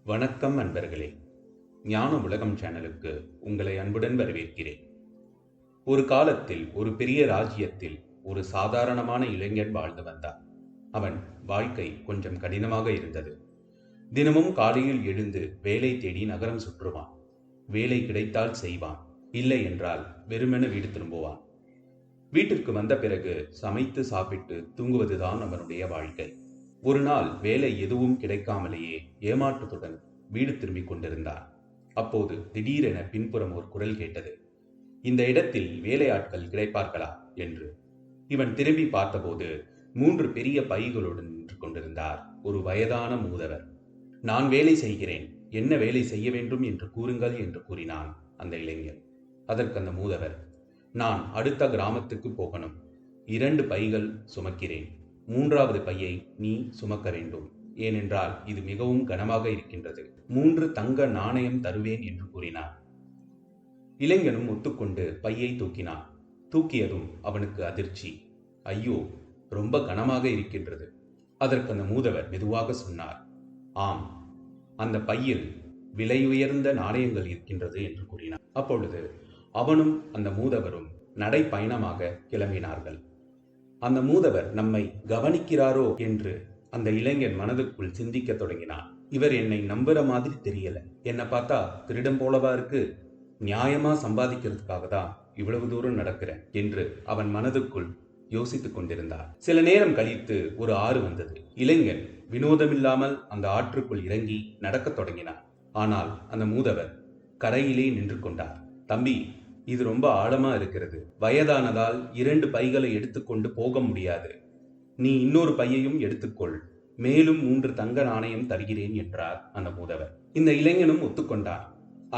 வணக்கம் நண்பர்களே. ஞான உலகம் சேனலுக்கு உங்களை அன்புடன் வரவேற்கிறேன். ஒரு காலத்தில் ஒரு பெரிய ராஜ்யத்தில் ஒரு சாதாரணமான இளைஞன் வாழ்ந்து வந்தான். அவன் வாழ்க்கை கொஞ்சம் கடினமாக இருந்தது. தினமும் காலையில் எழுந்து வேலை தேடி நகரம் சுற்றுவான். வேலை கிடைத்தால் செய்வான், இல்லை என்றால் வெறுமென வீடு திரும்புவான். வீட்டிற்கு வந்த பிறகு சமைத்து சாப்பிட்டு தூங்குவதுதான் அவனுடைய வாழ்க்கை. ஒரு நாள் வேலை எதுவும் கிடைக்காமலேயே ஏமாற்றத்துடன் வீடு திரும்பிக் கொண்டிருந்தான். அப்போது திடீரென பின்புறம் ஒரு குரல் கேட்டது. இந்த இடத்தில் வேலையாட்கள் கிடைப்பார்களா என்று. இவன் திரும்பி பார்த்தபோது 3 பெரிய பைகளுடன் நின்று கொண்டிருந்தார் ஒரு வயதான மூதவர். நான் வேலை செய்கிறேன், என்ன வேலை செய்ய வேண்டும் என்று கூறுங்கள் என்று கூறினான் அந்த இளைஞன். அதற்கு அந்த மூதவர், நான் அடுத்த கிராமத்துக்கு போகணும், 2 பைகள் சுமக்கிறேன், 3வது பையை நீ சுமக்க வேண்டும், ஏனென்றால் இது மிகவும் கனமாக இருக்கின்றது, 3 தங்க நாணயம் தருவேன் என்று கூறினார். இளைஞனும் ஒத்துக்கொண்டு பையை தூக்கினான். தூக்கியதும் அவனுக்கு அதிர்ச்சி. ஐயோ, ரொம்ப கனமாக இருக்கின்றது. அதற்கு அந்த மூதவர் மெதுவாக சொன்னார், ஆம், அந்த பையில் விலை உயர்ந்த நாணயங்கள் இருக்கின்றது என்று கூறினார். அப்பொழுது அவனும் அந்த மூதவரும் நடைப்பயணமாக கிளம்பினார்கள். அந்த மூதவர் நம்மை கவனிக்கிறாரோ என்று அந்த இளைஞன் மனதுக்குள் சிந்திக்க தொடங்கினான். இவர் என்னை நம்புற மாதிரி தெரியல, என்னை பார்த்தா திருடம் போலவா இருக்கு, நியாயமா சம்பாதிக்கிறதுக்காக தான் இவ்வளவு தூரம் நடக்கிறேன் என்று அவன் மனதுக்குள் யோசித்துக் கொண்டிருந்தார். சில நேரம் கழித்து ஒரு ஆறு வந்தது. இளைஞன் வினோதமில்லாமல் அந்த ஆற்றுக்குள் இறங்கி நடக்கத் தொடங்கினார். ஆனால் அந்த மூதவர் கரையிலே நின்று கொண்டார். தம்பி, இது ரொம்ப ஆழமா இருக்கிறது, வயதானதால் 2 பைகளை எடுத்துக்கொண்டு போக முடியாது, நீ இன்னொரு பையையும் எடுத்துக்கொள், மேலும் 3 தங்க நாணயம் தருகிறேன் என்றார் அந்த மூதவர். இந்த இளைஞனும் ஒத்துக்கொண்டார்.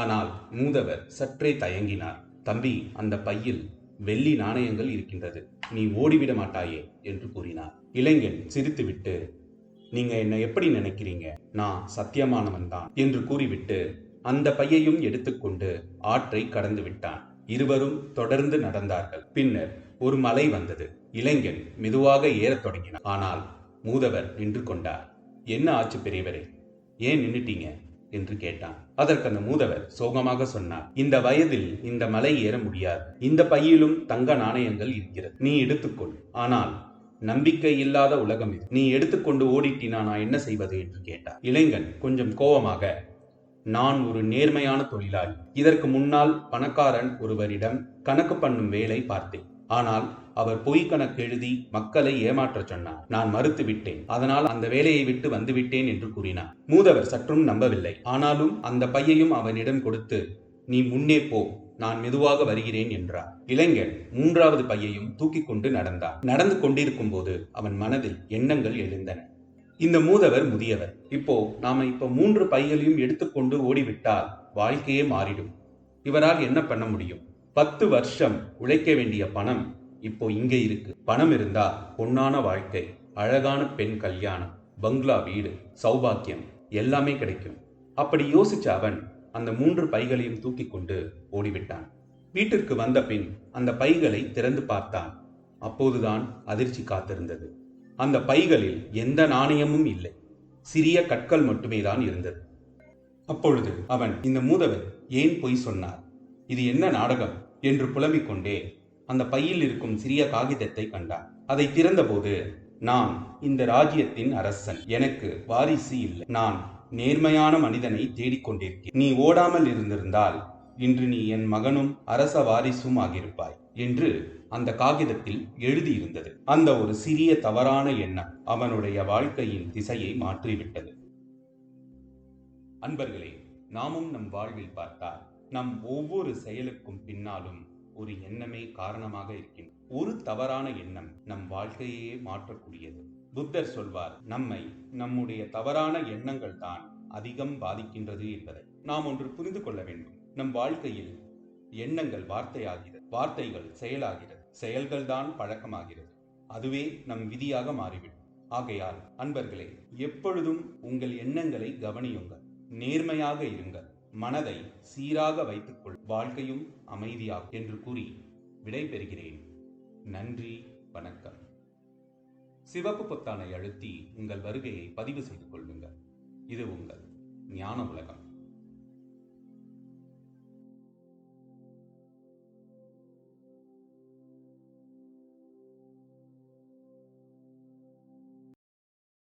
ஆனால் மூதவர் சற்றே தயங்கினார். தம்பி, அந்த பையில் வெள்ளி நாணயங்கள் இருக்கின்றது, நீ ஓடிவிட மாட்டாயே என்று கூறினார். இளைஞன் சிரித்துவிட்டு, நீங்க என்ன எப்படி நினைக்கிறீங்க, நான் சத்தியமானவன் தான் என்று கூறிவிட்டு அந்த பையையும் எடுத்துக்கொண்டு ஆற்றை கடந்து விட்டான். இருவரும் தொடர்ந்து நடந்தார்கள். பின்னர் ஒரு மலை வந்தது. இளைஞன் மெதுவாக ஏறத் தொடங்கினார். ஆனால் மூதவர் நின்று கொண்டார். என்ன ஆச்சு பெரியவரே, ஏன் நின்னுட்டீங்க என்று கேட்டான். அதற்கு அந்த மூதவர் சோகமாக சொன்னார், இந்த வயதில் இந்த மலை ஏற முடியாது, இந்த பையிலும் தங்க நாணயங்கள் இருக்கிறது, நீ எடுத்துக்கொள். ஆனால் நம்பிக்கை இல்லாத உலகம் இது, நீ எடுத்துக்கொண்டு ஓடிட்டினா நான் என்ன செய்வது என்று கேட்டார். இளைஞன் கொஞ்சம் கோபமாக, நான் ஒரு நேர்மையான தொழிலாளி, இதற்கு முன்னால் பணக்காரன் ஒருவரிடம் கணக்கு பண்ணும் வேலை பார்த்தேன், ஆனால் அவர் பொய் கணக்கு எழுதி மக்களை ஏமாற்றச் சொன்னார், நான் மறுத்து விட்டேன், அதனால் அந்த வேலையை விட்டு வந்துவிட்டேன் என்று கூறினார். மூதவர் சற்றும் நம்பவில்லை. ஆனாலும் அந்த பையையும் அவனிடம் கொடுத்து, நீ முன்னே போ, நான் மெதுவாக வருகிறேன் என்றார். இளைஞன் 3வது பையையும் தூக்கி கொண்டு நடந்தான். நடந்து கொண்டிருக்கும் போது அவன் மனதில் எண்ணங்கள் எழுந்தன. இந்த மூதவர் முதியவர், நாம 3 பைகளையும் எடுத்துக்கொண்டு ஓடிவிட்டால் வாழ்க்கையே மாறிடும், இவரால் என்ன பண்ண முடியும், 10 வருஷம் உழைக்க வேண்டிய பணம் இப்போ இங்க இருக்கு, பணம் இருந்தா பொன்னான வாழ்க்கை, அழகான பெண் கல்யாணம், பங்களா வீடு, சௌபாக்கியம் எல்லாமே கிடைக்கும். அப்படி யோசிச்ச அவன் அந்த 3 பைகளையும் தூக்கி கொண்டு ஓடிவிட்டான். வீட்டிற்கு வந்த பின் அந்த பைகளை திறந்து பார்த்தான். அப்போதுதான் அதிர்ச்சி காத்திருந்தது. அந்த பைகளில் எந்த நாணயமும் இல்லை, சிறிய கற்கள் மட்டுமே தான் இருந்தது. அப்பொழுது அவன், இந்த மூதவர் ஏன் பொய் சொன்னார், இது என்ன நாடகம் என்று புலம்பிக் கொண்டே அந்த பையில் இருக்கும் சிறிய காகிதத்தை கண்டான். அதை திறந்தபோது, நான் இந்த ராஜ்யத்தின் அரசன், எனக்கு வாரிசு இல்லை, நான் நேர்மையான மனிதனை தேடிக்கொண்டிருக்கிறேன், நீ ஓடாமல் இருந்திருந்தால் இன்று நீ என் மகனும் அரச வாரிசும் ஆகியிருப்பாய் என்று அந்த காகிதத்தில் எழுதியிருந்தது. அந்த ஒரு சிறிய தவறான எண்ணம் அவனுடைய வாழ்க்கையின் திசையை மாற்றிவிட்டது. அன்பர்களே, நாமும் நம் வாழ்வில் பார்த்தால் நம் ஒவ்வொரு செயலுக்கும் பின்னாலும் ஒரு எண்ணமே காரணமாக இருக்கின்றது. ஒரு தவறான எண்ணம் நம் வாழ்க்கையே மாற்றக்கூடியது. புத்தர் சொல்வார், நம்மை நம்முடைய தவறான எண்ணங்கள் தான் அதிகம் பாதிக்கின்றது என்பதை. நாம் ஒன்று புரிந்து கொள்ள வேண்டும். நம் வாழ்க்கையில் எண்ணங்கள் வார்த்தையாகிறது, வார்த்தைகள் செயலாகிறது, செயல்கள் தான் பழக்கமாகிறது, அதுவே நம் விதியாக மாறிவிடும். ஆகையால் அன்பர்களே, எப்பொழுதும் உங்கள் எண்ணங்களை கவனியுங்கள், நேர்மையாக இருங்கள், மனதை சீராக வைத்துக்கொள், வாழ்க்கையும் அமைதியாகும் என்று கூறி விடைபெறுகிறேன். நன்றி, வணக்கம். சிவப்பு பொத்தானை அழுத்தி உங்கள் வருகையை பதிவு செய்து கொள்ளுங்கள். இது உங்கள் ஞான உலகம்.